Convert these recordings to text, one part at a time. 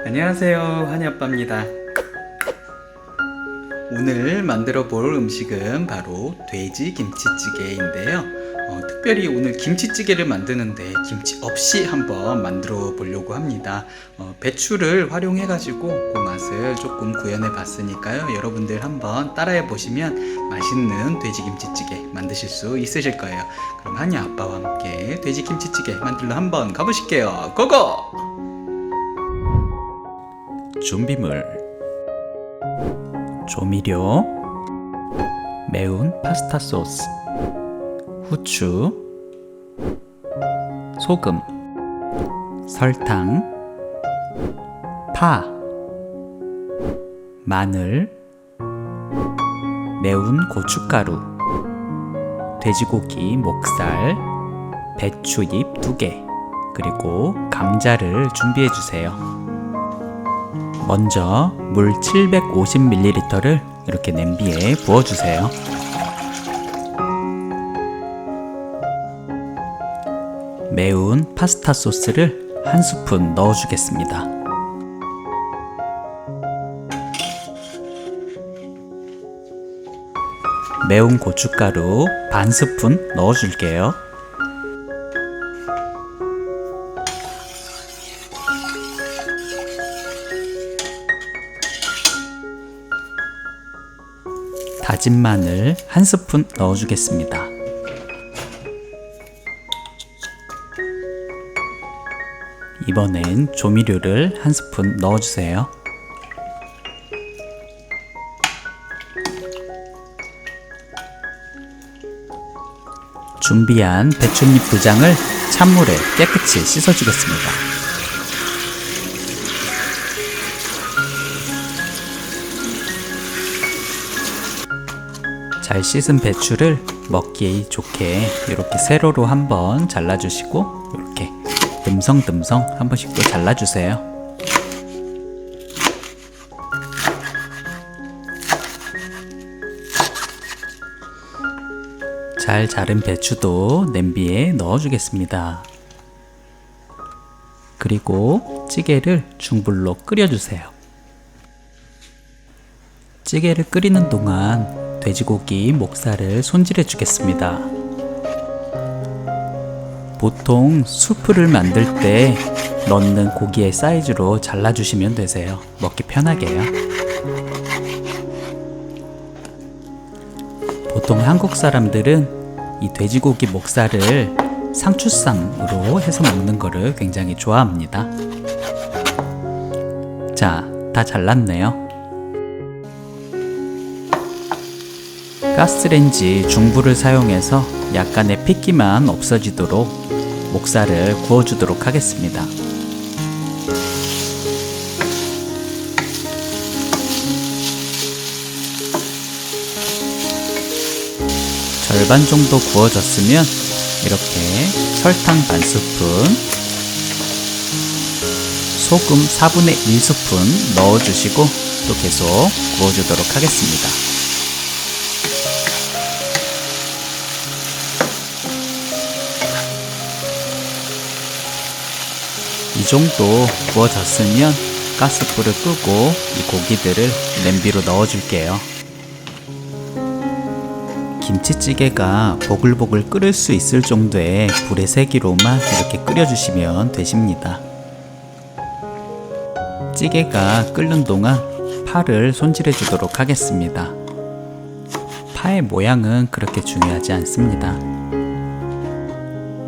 안녕하세요, 한이아빠입니다. 오늘 만들어 볼 음식은 바로 돼지 김치찌개인데요. 특별히 오늘 김치찌개를 만드는데 김치 없이 한번 만들어 보려고 합니다. 배추를 활용해 가지고 그 맛을 조금 구현해 봤으니까요, 여러분들 한번 따라해 보시면 맛있는 돼지 김치찌개 만드실 수 있으실 거예요. 그럼 한이아빠와 함께 돼지 김치찌개 만들러 한번 가보실게요. 고고! 준비물: 조미료, 매운 파스타 소스, 후추, 소금, 설탕, 파, 마늘, 매운 고춧가루, 돼지고기 목살, 배추잎 2개, 그리고 감자를 준비해 주세요. 먼저 물 750ml를 이렇게 냄비에 부어주세요. 매운 파스타 소스를 1스푼 넣어주겠습니다. 매운 고춧가루 반 스푼 넣어줄게요. 다진 마늘 1스푼 넣어주겠습니다. 이번엔 조미료를 1스푼 넣어주세요. 준비한 배춧잎 2장을 찬물에 깨끗이 씻어주겠습니다. 잘 씻은 배추를 먹기 좋게 이렇게 세로로 한번 잘라주시고, 이렇게 듬성듬성 한 번씩 또 잘라주세요. 잘 자른 배추도 냄비에 넣어주겠습니다. 그리고 찌개를 중불로 끓여주세요. 찌개를 끓이는 동안 돼지고기 목살을 손질해 주겠습니다. 보통 수프를 만들 때 넣는 고기의 사이즈로 잘라주시면 되세요. 먹기 편하게요. 보통 한국 사람들은 이 돼지고기 목살을 상추쌈으로 해서 먹는 거를 굉장히 좋아합니다. 자, 다 잘랐네요. 가스레인지 중불을 사용해서 약간의 핏기만 없어지도록 목살을 구워주도록 하겠습니다. 절반 정도 구워졌으면 이렇게 설탕 반 스푼, 소금 4분의 1스푼 넣어주시고 또 계속 구워주도록 하겠습니다. 이 정도 구워졌으면 가스불을 끄고 이 고기들을 냄비로 넣어줄게요. 김치찌개가 보글보글 끓을 수 있을 정도의 불의 세기로만 이렇게 끓여주시면 되십니다. 찌개가 끓는 동안 파를 손질해 주도록 하겠습니다. 파의 모양은 그렇게 중요하지 않습니다.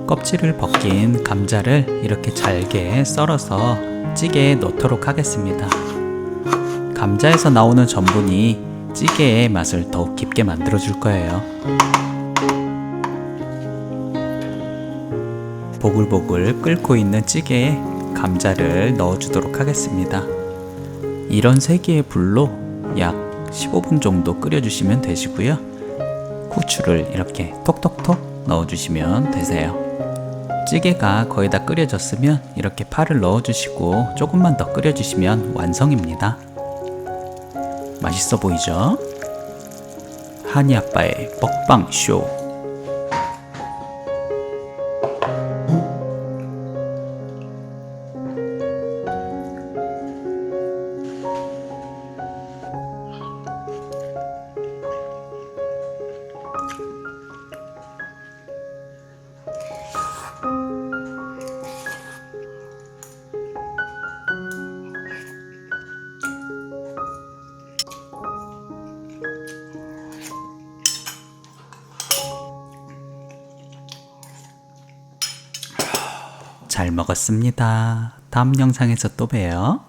껍질을 벗긴 감자를 이렇게 잘게 썰어서 찌개에 넣도록 하겠습니다. 감자에서 나오는 전분이 찌개의 맛을 더욱 깊게 만들어 줄 거예요. 보글보글 끓고 있는 찌개에 감자를 넣어 주도록 하겠습니다. 이런 세기의 불로 약 15분 정도 끓여 주시면 되시고요. 후추를 이렇게 톡톡톡 넣어 주시면 되세요. 찌개가 거의 다 끓여졌으면 이렇게 파를 넣어주시고 조금만 더 끓여주시면 완성입니다. 맛있어 보이죠? 한이아빠의 먹방쇼. 잘 먹었습니다. 다음 영상에서 또 봬요.